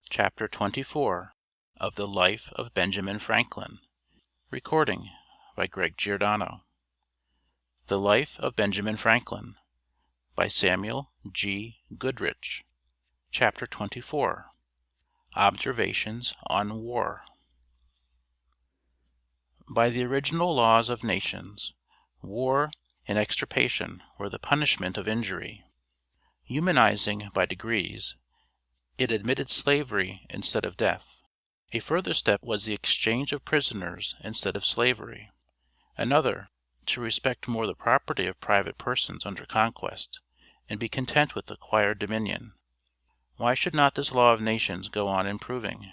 Chapter 24 of the Life of Benjamin Franklin. Recording by G The Life of Benjamin Franklin by Samuel G. Goodrich. Chapter 24 Observations on War. By the original laws of nations, war and extirpation were the punishment of injury. Humanizing by degrees, it admitted slavery instead of death. A further step was the exchange of prisoners instead of slavery. Another, to respect more the property of private persons under conquest, and be content with acquired dominion. Why should not this law of nations go on improving?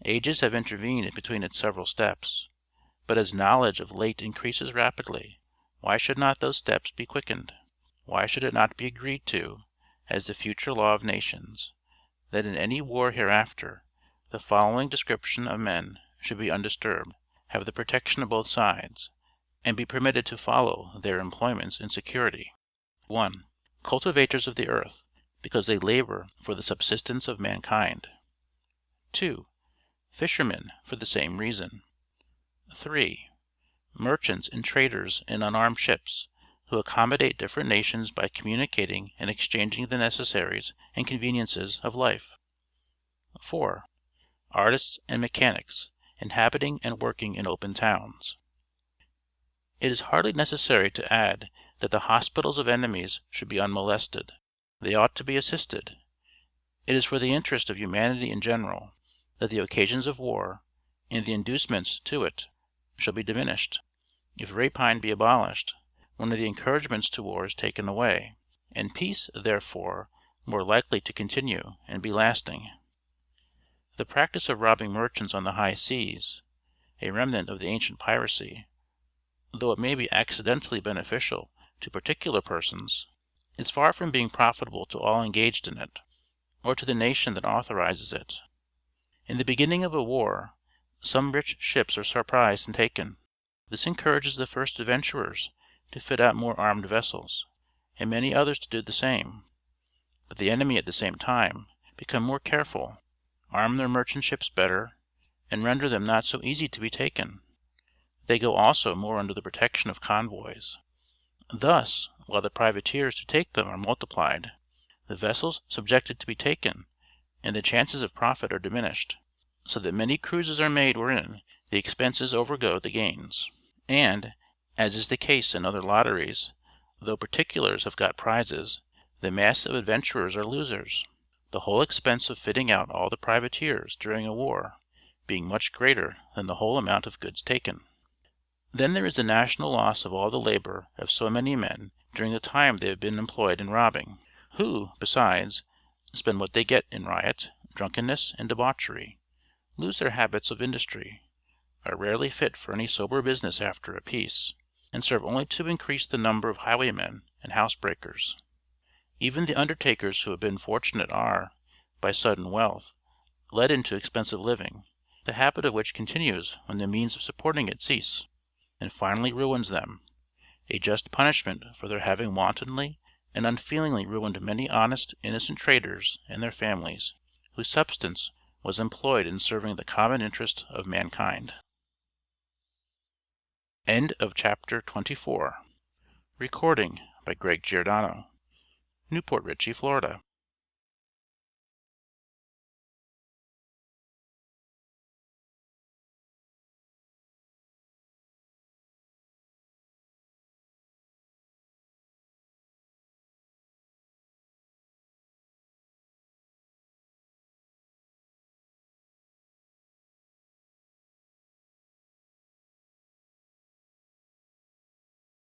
Ages have intervened between its several steps, but as knowledge of late increases rapidly, why should not those steps be quickened? Why should it not be agreed to, as the future law of nations, that in any war hereafter, the following description of men should be undisturbed, have the protection of both sides, and be permitted to follow their employments in security? 1. Cultivators of the earth, because they labor for the subsistence of mankind. 2. Fishermen, for the same reason. 3. Merchants and traders in unarmed ships, who accommodate different nations by communicating and exchanging the necessaries and conveniences of life. 4. Artists and mechanics, inhabiting and working in open towns. It is hardly necessary to add that the hospitals of enemies should be unmolested. They ought to be assisted. It is for the interest of humanity in general, that the occasions of war, and the inducements to it, shall be diminished. If rapine be abolished, one of the encouragements to war is taken away, and peace, therefore, more likely to continue and be lasting. The practice of robbing merchants on the high seas, a remnant of the ancient piracy, though it may be accidentally beneficial to particular persons, is far from being profitable to all engaged in it, or to the nation that authorizes it. In the beginning of a war, some rich ships are surprised and taken. This encourages the first adventurers to fit out more armed vessels, and many others to do the same. But the enemy at the same time become more careful, arm their merchant ships better, and render them not so easy to be taken. They go also more under the protection of convoys. Thus, while the privateers to take them are multiplied, the vessels subjected to be taken, and the chances of profit are diminished, so that many cruises are made wherein the expenses overgo the gains. And, as is the case in other lotteries, though particulars have got prizes, the mass of adventurers are losers, the whole expense of fitting out all the privateers during a war being much greater than the whole amount of goods taken. Then there is the national loss of all the labor of so many men during the time they have been employed in robbing, who, besides, spend what they get in riot, drunkenness, and debauchery, lose their habits of industry, are rarely fit for any sober business after a peace, and serve only to increase the number of highwaymen and housebreakers. Even the undertakers who have been fortunate are, by sudden wealth, led into expensive living, the habit of which continues when the means of supporting it cease, and finally ruins them, a just punishment for their having wantonly and unfeelingly ruined many honest, innocent traders and their families, whose substance was employed in serving the common interest of mankind. End of chapter 24. Recording by Greg Giordano. Newport Richey, Florida.